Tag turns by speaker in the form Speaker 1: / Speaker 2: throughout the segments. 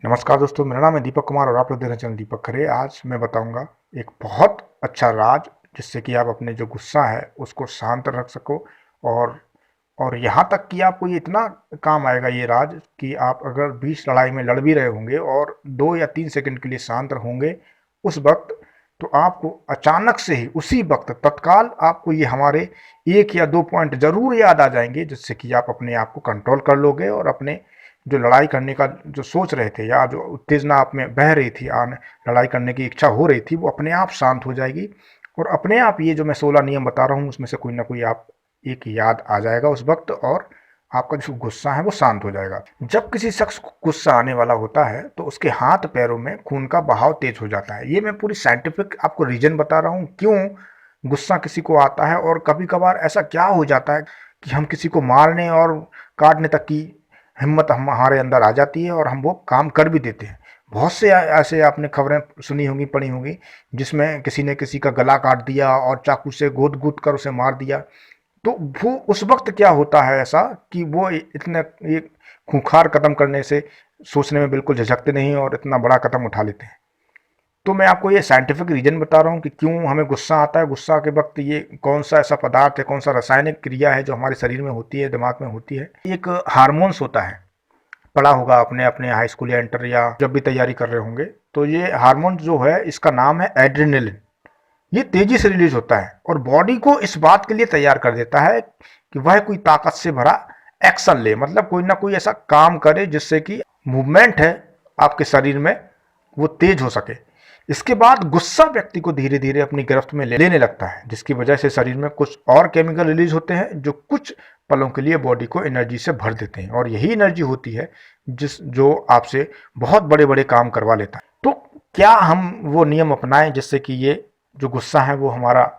Speaker 1: नमस्कार दोस्तों, मेरा नाम है दीपक कुमार और आप लोग देख रहे हैं चैनल दीपक खरे। आज मैं बताऊंगा एक बहुत अच्छा राज जिससे कि आप अपने जो गुस्सा है उसको शांत रख सको। और और यहाँ तक कि आपको ये इतना काम आएगा ये राज कि आप अगर बीच लड़ाई में लड़ भी रहे होंगे और 2 या 3 सेकंड के लिए शांत होंगे उस वक्त, तो आपको अचानक से ही उसी वक्त तत्काल आपको ये हमारे 1 या 2 पॉइंट जरूर याद आ जाएंगे, जिससे कि आप अपने आप को कंट्रोल कर लोगे और अपने जो लड़ाई करने का जो सोच रहे थे या जो उत्तेजना आप में बह रही थी, आन लड़ाई करने की इच्छा हो रही थी, वो अपने आप शांत हो जाएगी। और अपने आप ये जो मैं 16 नियम बता रहा हूँ उसमें से कोई ना कोई आप एक याद आ जाएगा उस वक्त, और आपका जो गुस्सा है वो शांत हो जाएगा। जब किसी शख्स को गुस्सा आने वाला होता है तो उसके हाथ पैरों में खून का बहाव तेज हो जाता है। ये मैं पूरी साइंटिफिक आपको रीजन बता रहा हूँ क्यों गुस्सा किसी को आता है, और कभी कभार ऐसा क्या हो जाता है कि हम किसी को मारने और काटने तक की हिम्मत हमारे अंदर आ जाती है और हम वो काम कर भी देते हैं। बहुत से ऐसे आपने खबरें सुनी होंगी, पढ़ी होंगी, जिसमें किसी ने किसी का गला काट दिया और चाकू से गोद गोद कर उसे मार दिया। तो वो उस वक्त क्या होता है ऐसा कि वो इतने ये खूंखार कदम करने से सोचने में बिल्कुल झिझकते नहीं और इतना बड़ा कदम उठा लेते हैं। तो मैं आपको ये साइंटिफिक रीजन बता रहा हूँ कि क्यों हमें गुस्सा आता है। गुस्सा के वक्त ये कौन सा ऐसा पदार्थ है, कौन सा रासायनिक क्रिया है जो हमारे शरीर में होती है, दिमाग में होती है। एक हार्मोन्स होता है, पढ़ा होगा आपने अपने हाई स्कूल या इंटर या जब भी तैयारी कर रहे होंगे। तो ये हार्मोन जो है इसका नाम है एड्रेनलिन। ये तेजी से रिलीज होता है और बॉडी को इस बात के लिए तैयार कर देता है कि वह कोई ताकत से भरा एक्शन ले, मतलब कोई ना कोई ऐसा काम करे जिससे कि मूवमेंट है आपके शरीर में वो तेज हो सके। इसके बाद गुस्सा व्यक्ति को धीरे धीरे अपनी गिरफ्त में लेने लगता है, जिसकी वजह से शरीर में कुछ और केमिकल रिलीज होते हैं जो कुछ पलों के लिए बॉडी को एनर्जी से भर देते हैं, और यही एनर्जी होती है जो आपसे बहुत बड़े बड़े काम करवा लेता है। तो क्या हम वो नियम अपनाएं जिससे कि ये जो गुस्सा है वो हमारा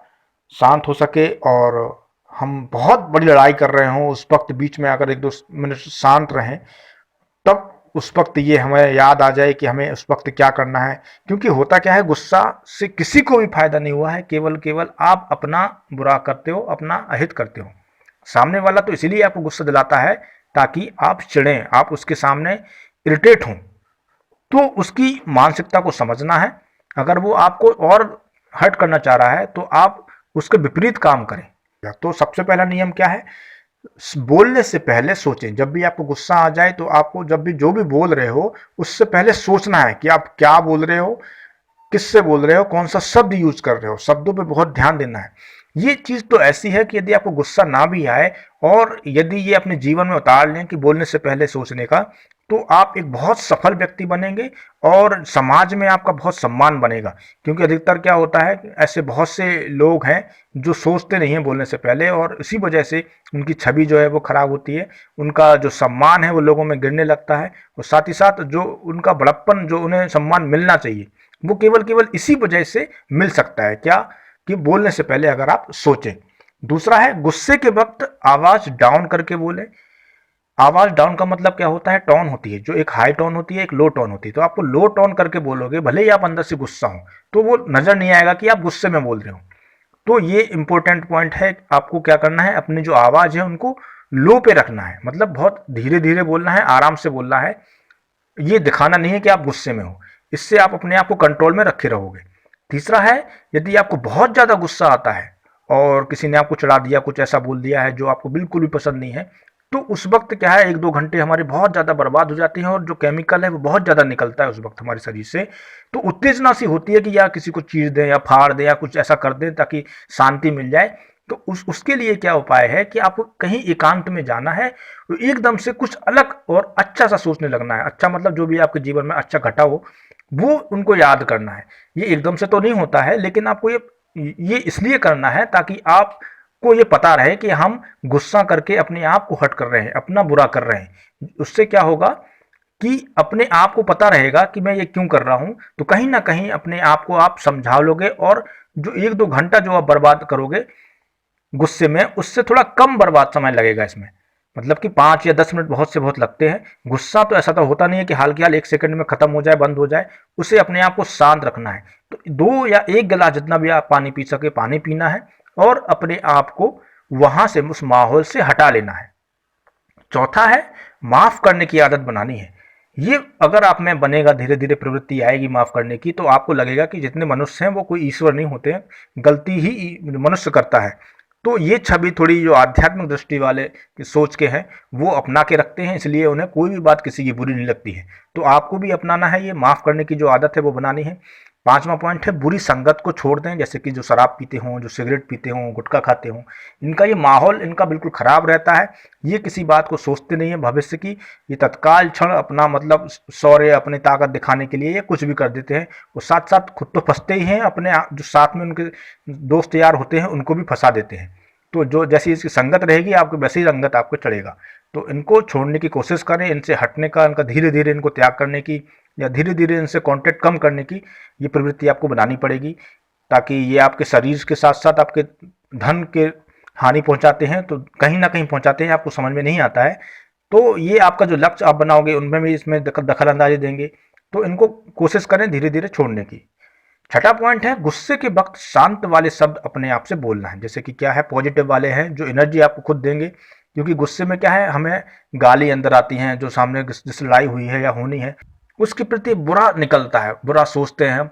Speaker 1: शांत हो सके, और हम बहुत बड़ी लड़ाई कर रहे हों उस वक्त बीच में अगर 1-2 मिनट शांत रहें, तब उस वक्त ये हमें याद आ जाए कि हमें उस वक्त क्या करना है। क्योंकि होता क्या है, गुस्सा से किसी को भी फायदा नहीं हुआ है, केवल केवल आप अपना बुरा करते हो, अपना अहित करते हो। सामने वाला तो इसीलिए आपको गुस्सा दिलाता है ताकि आप चिढ़ें, आप उसके सामने इरिटेट हों। तो उसकी मानसिकता को समझना है। अगर वो आपको और हर्ट करना चाह रहा है तो आप उसके विपरीत काम करें। तो सबसे पहला नियम क्या है, बोलने से पहले सोचें। जब भी आपको गुस्सा आ जाए तो आपको जब भी जो भी बोल रहे हो उससे पहले सोचना है कि आप क्या बोल रहे हो, किससे बोल रहे हो, कौन सा शब्द यूज कर रहे हो। शब्दों पे बहुत ध्यान देना है। ये चीज तो ऐसी है कि यदि आपको गुस्सा ना भी आए और यदि ये अपने जीवन में उतार लें कि बोलने से पहले सोचने का, तो आप एक बहुत सफल व्यक्ति बनेंगे और समाज में आपका बहुत सम्मान बनेगा। क्योंकि अधिकतर क्या होता है, ऐसे बहुत से लोग हैं जो सोचते नहीं हैं बोलने से पहले, और इसी वजह से उनकी छवि जो है वो खराब होती है, उनका जो सम्मान है वो लोगों में गिरने लगता है, और साथ ही साथ जो उनका बड़प्पन, जो उन्हें सम्मान मिलना चाहिए, वो केवल केवल इसी वजह से मिल सकता है। क्या कि बोलने से पहले अगर आप सोचें। दूसरा है, गुस्से के वक्त आवाज डाउन करके बोले। आवाज डाउन का मतलब क्या होता है, टोन होती है, जो एक हाई टोन होती है, एक लो टोन होती है। तो आपको लो टोन करके बोलोगे, भले ही आप अंदर से गुस्सा हो, तो वो नजर नहीं आएगा कि आप गुस्से में बोल रहे हो। तो ये इंपॉर्टेंट पॉइंट है। आपको क्या करना है, अपनी जो आवाज है उनको लो पे रखना है, मतलब बहुत धीरे धीरे बोलना है, आराम से बोलना है। ये दिखाना नहीं है कि आप गुस्से में हो। इससे आप अपने आप को कंट्रोल में रखे रहोगे। तीसरा है, यदि आपको बहुत ज़्यादा गुस्सा आता है और किसी ने आपको चढ़ा दिया, कुछ ऐसा बोल दिया है जो आपको बिल्कुल भी पसंद नहीं है, तो उस वक्त क्या है, 1-2 घंटे हमारे बहुत ज़्यादा बर्बाद हो जाती हैं और जो केमिकल है वो बहुत ज़्यादा निकलता है उस वक्त हमारे शरीर से। तो उत्तेजना सी होती है कि या किसी को चीर दें या फाड़ दें या कुछ ऐसा कर दें ताकि शांति मिल जाए। तो उसके लिए क्या उपाय है कि आपको कहीं एकांत में जाना है, तो एकदम से कुछ अलग और अच्छा सा सोचने लगना है। अच्छा मतलब जो भी आपके जीवन में अच्छा घटा हो वो उनको याद करना है। ये एकदम से तो नहीं होता है, लेकिन आपको ये इसलिए करना है ताकि आपको ये पता रहे कि हम गुस्सा करके अपने आप को हर्ट कर रहे हैं, अपना बुरा कर रहे हैं। उससे क्या होगा कि अपने आप को पता रहेगा कि मैं ये क्यों कर रहा हूं, तो कहीं ना कहीं अपने आप को आप समझा लोगे, और जो 1-2 घंटा जो आप बर्बाद करोगे गुस्से में, उससे थोड़ा कम बर्बाद समय लगेगा इसमें। मतलब कि 5 या 10 मिनट बहुत से बहुत लगते हैं। गुस्सा तो ऐसा तो होता नहीं है कि हाल के हाल 1 सेकंड में खत्म हो जाए, बंद हो जाए। उसे अपने आप को शांत रखना है। तो 2 या 1 गिलास जितना भी आप पानी पी सके पानी पीना है, और अपने आप को वहां से, उस माहौल से हटा लेना है। चौथा है, माफ करने की आदत बनानी है। ये अगर आप में बनेगा, धीरे धीरे प्रवृत्ति आएगी माफ़ करने की, तो आपको लगेगा कि जितने मनुष्य हैं वो कोई ईश्वर नहीं होते हैं, गलती ही मनुष्य करता है। तो ये छवि थोड़ी जो आध्यात्मिक दृष्टि वाले की सोच के हैं वो अपना के रखते हैं, इसलिए उन्हें कोई भी बात किसी की बुरी नहीं लगती है। तो आपको भी अपनाना है, ये माफ़ करने की जो आदत है वो बनानी है। पांचवा पॉइंट है, बुरी संगत को छोड़ दें, जैसे कि जो शराब पीते हों, जो सिगरेट पीते हों, गुटखा खाते हों, इनका ये माहौल इनका बिल्कुल ख़राब रहता है। ये किसी बात को सोचते नहीं है भविष्य की, ये तत्काल क्षण अपना मतलब शौर्य, अपनी ताकत दिखाने के लिए ये कुछ भी कर देते हैं। वो साथ साथ खुद तो फंसते ही हैं, अपने जो साथ में उनके दोस्त यार होते हैं उनको भी फंसा देते हैं। तो जो जैसी इसकी संगत रहेगी आपको, वैसी संगत आपको चढ़ेगा। तो इनको छोड़ने की कोशिश करें, इनसे हटने का, इनका धीरे धीरे इनको त्याग करने की या धीरे धीरे इनसे कांटेक्ट कम करने की ये प्रवृत्ति आपको बनानी पड़ेगी, ताकि ये आपके शरीर के साथ साथ आपके धन के हानि पहुंचाते हैं, तो कहीं ना कहीं पहुंचाते हैं, आपको समझ में नहीं आता है। तो ये आपका जो लक्ष्य आप बनाओगे उनमें भी इसमें दखल अंदाजी देंगे। तो इनको कोशिश करें धीरे धीरे छोड़ने की। छठा पॉइंट है, गुस्से के वक्त शांत वाले शब्द अपने आप से बोलना है। जैसे कि क्या है, पॉजिटिव वाले हैं जो एनर्जी आपको खुद देंगे, क्योंकि गुस्से में क्या है, हमें गाली अंदर आती हैं, जो सामने जिस लड़ाई हुई है या होनी है उसके प्रति बुरा निकलता है, बुरा सोचते हैं हम,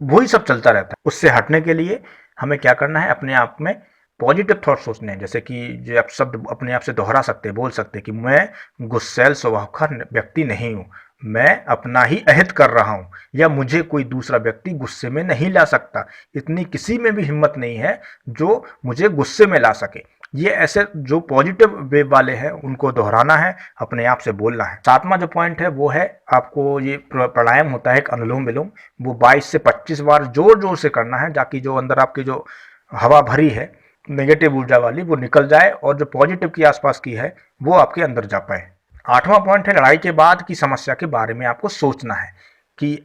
Speaker 1: वही सब चलता रहता है। उससे हटने के लिए हमें क्या करना है, अपने आप में पॉजिटिव थॉट सोचने हैं। जैसे कि जो आप शब्द अपने आप से दोहरा सकते हैं, बोल सकते हैं कि मैं गुस्सैल स्वभाव का व्यक्ति नहीं हूँ, मैं अपना ही अहित कर रहा हूँ, या मुझे कोई दूसरा व्यक्ति गुस्से में नहीं ला सकता, इतनी किसी में भी हिम्मत नहीं है जो मुझे गुस्से में ला सके। ये ऐसे जो पॉजिटिव वे वाले हैं उनको दोहराना है, अपने आप से बोलना है। सातवां जो पॉइंट है वो है, आपको ये प्राणायाम होता है एक अनुलोम विलोम, वो 22 से 25 बार जोर जोर से करना है, ताकि जो अंदर आपकी जो हवा भरी है नेगेटिव ऊर्जा वाली वो निकल जाए और जो पॉजिटिव की आसपास की है वो आपके अंदर जा पाए। आठवां पॉइंट है, लड़ाई के बाद की समस्या के बारे में आपको सोचना है कि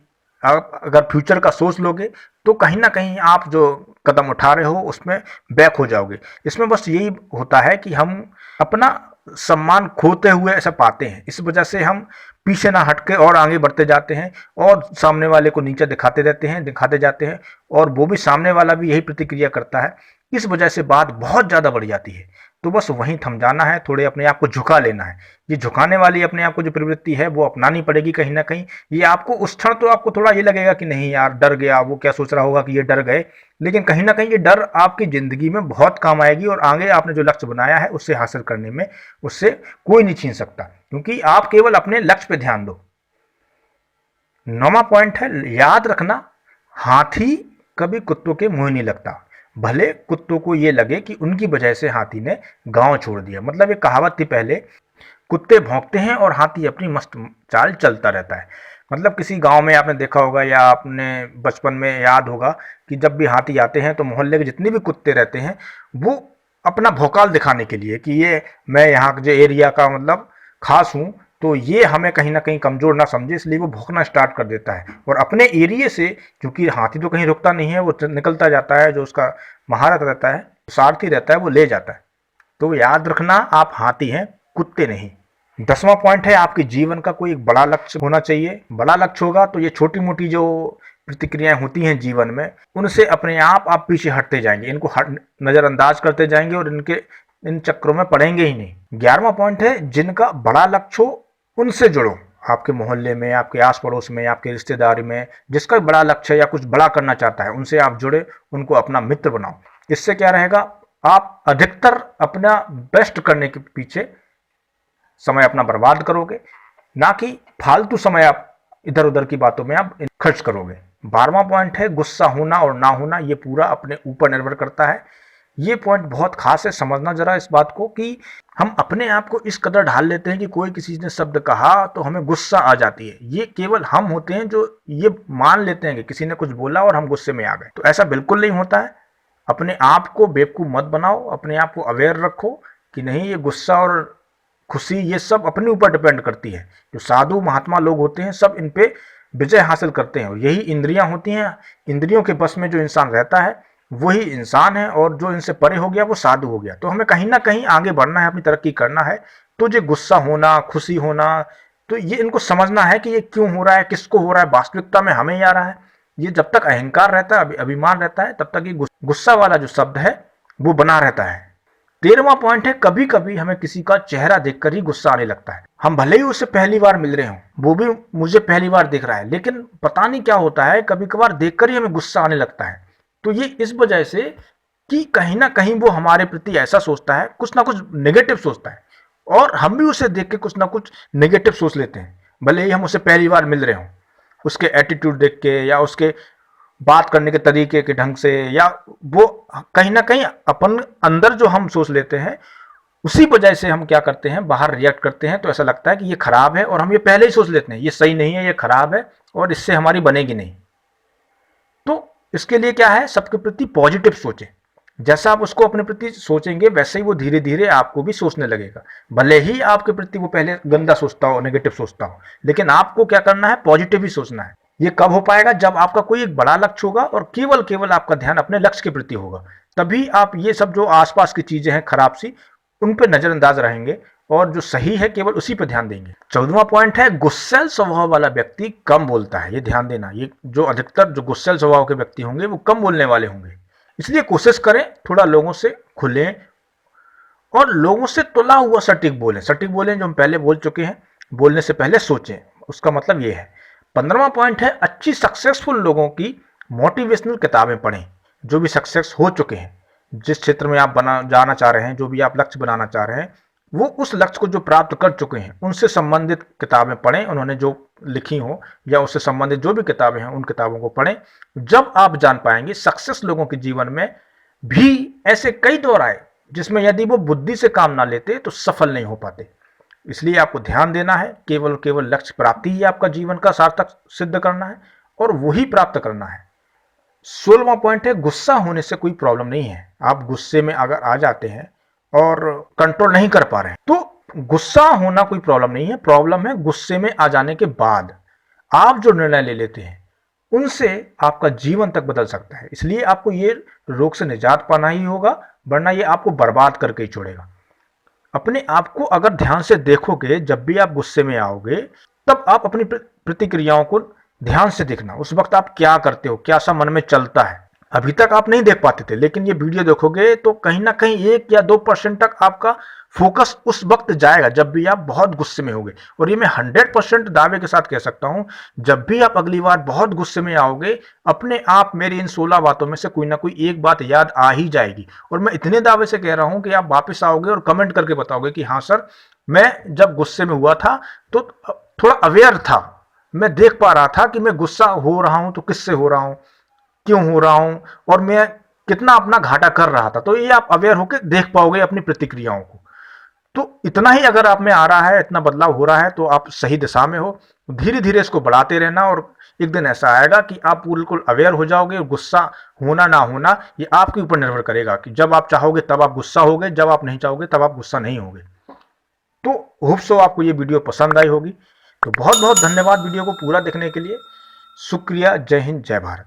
Speaker 1: आप अगर फ्यूचर का सोच लोगे तो कहीं ना कहीं आप जो कदम उठा रहे हो उसमें बैक हो जाओगे। इसमें बस यही होता है कि हम अपना सम्मान खोते हुए ऐसा पाते हैं, इस वजह से हम पीछे ना हटके और आगे बढ़ते जाते हैं और सामने वाले को नीचे दिखाते रहते हैं, दिखाते जाते हैं, और वो भी सामने वाला भी यही प्रतिक्रिया करता है। इस वजह से बात बहुत ज़्यादा बढ़ जाती है। तो बस वहीं थम जाना है, थोड़े अपने आप को झुका लेना है। ये झुकाने वाली अपने आप को जो प्रवृत्ति है वो अपनानी पड़ेगी कहीं ना कहीं। ये आपको उस क्षण तो आपको थोड़ा ये लगेगा कि नहीं यार डर गया, वो क्या सोच रहा होगा कि ये डर गए, लेकिन कहीं ना कहीं ये डर आपकी ज़िंदगी में बहुत काम आएगी और आगे आपने जो लक्ष्य बनाया है उससे हासिल करने में उससे कोई नहीं छीन सकता, क्योंकि आप केवल अपने लक्ष्य पे ध्यान दो। नौवां पॉइंट है, याद रखना, हाथी कभी कुत्तों के मुंह नहीं लगता, भले कुत्तों को ये लगे कि उनकी वजह से हाथी ने गांव छोड़ दिया। मतलब एक कहावत थी पहले, कुत्ते भौंकते हैं और हाथी अपनी मस्त चाल चलता रहता है। मतलब किसी गांव में आपने देखा होगा या आपने बचपन में याद होगा कि जब भी हाथी आते हैं तो मोहल्ले के जितने भी कुत्ते रहते हैं वो अपना भौकाल दिखाने के लिए कि ये मैं यहाँ जो एरिया का मतलब खास हूँ, तो ये हमें कहीं ना कहीं कमज़ोर ना समझे, इसलिए वो भौंकना स्टार्ट कर देता है और अपने एरिए से, क्योंकि हाथी तो कहीं रुकता नहीं है, वो निकलता जाता है, जो उसका महारथ रहता है, सारथी रहता है, वो ले जाता है। तो याद रखना, आप हाथी हैं, कुत्ते नहीं। 10वां पॉइंट है, आपके जीवन का कोई एक बड़ा लक्ष्य होना चाहिए। बड़ा लक्ष्य होगा तो ये छोटी मोटी जो प्रतिक्रियाएं होती हैं जीवन में उनसे अपने आप पीछे हटते जाएंगे, इनको नज़रअंदाज करते जाएंगे और इनके इन चक्रों में पड़ेंगे ही नहीं। 11वां पॉइंट है, जिनका बड़ा लक्ष्य हो उनसे जुड़ो। आपके मोहल्ले में, आपके आस पड़ोस में, आपके रिश्तेदारी में जिसका बड़ा लक्ष्य है या कुछ बड़ा करना चाहता है उनसे आप जुड़े, उनको अपना मित्र बनाओ। इससे क्या रहेगा, आप अधिकतर अपना बेस्ट करने के पीछे समय अपना बर्बाद करोगे, ना कि फालतू समय आप इधर उधर की बातों में आप खर्च करोगे। 12वां पॉइंट है, गुस्सा होना और ना होना ये पूरा अपने ऊपर निर्भर करता है। ये पॉइंट बहुत खास है, समझना जरा इस बात को कि हम अपने आप को इस कदर ढाल लेते हैं कि कोई किसी ने शब्द कहा तो हमें गुस्सा आ जाती है। ये केवल हम होते हैं जो ये मान लेते हैं कि किसी ने कुछ बोला और हम गुस्से में आ गए, तो ऐसा बिल्कुल नहीं होता है। अपने आप को बेवकूफ़ मत बनाओ, अपने आप को अवेयर रखो कि नहीं, ये गुस्सा और खुशी ये सब अपने ऊपर डिपेंड करती है। जो साधु महात्मा लोग होते हैं सब इन पे विजय हासिल करते हैं, और यही इंद्रियां होती हैं। इंद्रियों के बस में जो इंसान रहता है वही इंसान है, और जो इनसे परे हो गया वो साधु हो गया। तो हमें कहीं ना कहीं आगे बढ़ना है, अपनी तरक्की करना है। तो जो गुस्सा होना, खुशी होना, तो ये इनको समझना है कि ये क्यों हो रहा है, किसको हो रहा है, वास्तविकता में हमें ही आ रहा है। ये जब तक अहंकार रहता है, अभिमान रहता है, तब तक ये गुस्सा वाला जो शब्द है वो बना रहता है। 13वां पॉइंट है, कभी कभी हमें किसी का चेहरा देखकर ही गुस्सा आने लगता है। हम भले ही उससे पहली बार मिल रहे हों, वो भी मुझे पहली बार देख रहा है, लेकिन पता नहीं क्या होता है, कभी कभार देखकर ही हमें गुस्सा आने लगता है। तो ये इस वजह से कि कहीं ना कहीं वो हमारे प्रति ऐसा सोचता है, कुछ ना कुछ नेगेटिव सोचता है, और हम भी उसे देख के कुछ ना कुछ नेगेटिव सोच लेते हैं, भले ही हम उससे पहली बार मिल रहे हों। उसके एटीट्यूड देख के या उसके बात करने के तरीके के ढंग से, या वो कहीं ना कहीं अपन अंदर जो हम सोच लेते हैं, उसी वजह से हम क्या करते हैं, बाहर रिएक्ट करते हैं। तो ऐसा लगता है कि ये खराब है, और हम ये पहले ही सोच लेते हैं ये सही नहीं है, ये खराब है, और इससे हमारी बनेगी नहीं। तो इसके लिए क्या है, सबके प्रति पॉजिटिव सोचें। जैसा आप उसको अपने प्रति सोचेंगे, वैसे ही वो धीरे धीरे आपको भी सोचने लगेगा। भले ही आपके प्रति वो पहले गंदा सोचता हो, नेगेटिव सोचता हो, लेकिन आपको क्या करना है, पॉजिटिव ही सोचना है। ये कब हो पाएगा, जब आपका कोई एक बड़ा लक्ष्य होगा और केवल केवल आपका ध्यान अपने लक्ष्य के प्रति होगा। तभी आप ये सब जो आसपास की चीजें हैं खराब सी, उन पर नजरअंदाज रहेंगे, और जो सही है केवल उसी पर ध्यान देंगे। 14वां पॉइंट है, गुस्सैल स्वभाव वाला व्यक्ति कम बोलता है। ये ध्यान देना, ये जो अधिकतर जो गुस्सैल स्वभाव के व्यक्ति होंगे वो कम बोलने वाले होंगे। इसलिए कोशिश करें थोड़ा लोगों से खुलें, और लोगों से तुला हुआ सटीक बोलें। सटीक बोलें जो हम पहले बोल चुके हैं, बोलने से पहले सोचें, उसका मतलब ये है। 15वां पॉइंट है, अच्छी सक्सेसफुल लोगों की मोटिवेशनल किताबें पढ़ें। जो भी सक्सेस हो चुके हैं, जिस क्षेत्र में आप जाना चाह रहे हैं, जो भी आप लक्ष्य बनाना चाह रहे हैं, वो उस लक्ष्य को जो प्राप्त कर चुके हैं, उनसे संबंधित किताबें पढ़ें। उन्होंने जो लिखी हो या उससे संबंधित जो भी किताबें हैं, उन किताबों को पढ़ें। जब आप जान पाएंगे सक्सेस लोगों के जीवन में भी ऐसे कई दौर आए जिसमें यदि वो बुद्धि से काम ना लेते तो सफल नहीं हो पाते। इसलिए आपको ध्यान देना है, केवल केवल लक्ष्य प्राप्ति ही आपका जीवन का सार्थक सिद्ध करना है, और वही प्राप्त करना है। 16वां पॉइंट है, गुस्सा होने से कोई प्रॉब्लम नहीं है। आप गुस्से में अगर आ जाते हैं और कंट्रोल नहीं कर पा रहे हैं, तो गुस्सा होना कोई प्रॉब्लम नहीं है। प्रॉब्लम है गुस्से में आ जाने के बाद आप जो निर्णय ले लेते हैं, उनसे आपका जीवन तक बदल सकता है। इसलिए आपको ये रोग से निजात पाना ही होगा, वरना ये आपको बर्बाद करके ही छोड़ेगा। अपने आप को अगर ध्यान से देखोगे, जब भी आप गुस्से में आओगे, तब आप अपनी प्रतिक्रियाओं को ध्यान से देखना। उस वक्त आप क्या करते हो, क्या सा मन में चलता है। अभी तक आप नहीं देख पाते थे, लेकिन ये वीडियो देखोगे तो कहीं ना कहीं 1 या 2% तक आपका फोकस उस वक्त जाएगा, जब भी आप बहुत गुस्से में होगे। और ये मैं 100% दावे के साथ कह सकता हूं, जब भी आप अगली बार बहुत गुस्से में आओगे, अपने आप मेरी इन 16 बातों में से कोई ना कोई एक बात याद आ ही जाएगी। और मैं इतने दावे से कह रहा हूं कि आप वापस आओगे और कमेंट करके बताओगे कि हाँ सर, मैं जब गुस्से में हुआ था तो थोड़ा अवेयर था, मैं देख पा रहा था कि मैं गुस्सा हो रहा हूं तो किससे हो रहा हूं, क्यों हो रहा हूं, और मैं कितना अपना घाटा कर रहा था। तो ये आप अवेयर होकर देख पाओगे अपनी प्रतिक्रियाओं को। तो इतना ही अगर आप में आ रहा है, इतना बदलाव हो रहा है, तो आप सही दिशा में हो। धीरे धीरे इसको बढ़ाते रहना, और एक दिन ऐसा आएगा कि आप बिल्कुल अवेयर हो जाओगे। गुस्सा होना ना होना ये आपके ऊपर निर्भर करेगा, कि जब आप चाहोगे तब आप गुस्सा होगे, जब आप नहीं चाहोगे तब आप गुस्सा नहीं होगे। तो होप सो आपको ये वीडियो पसंद आई होगी। तो बहुत बहुत धन्यवाद वीडियो को पूरा देखने के लिए। शुक्रिया। जय हिंद, जय भारत।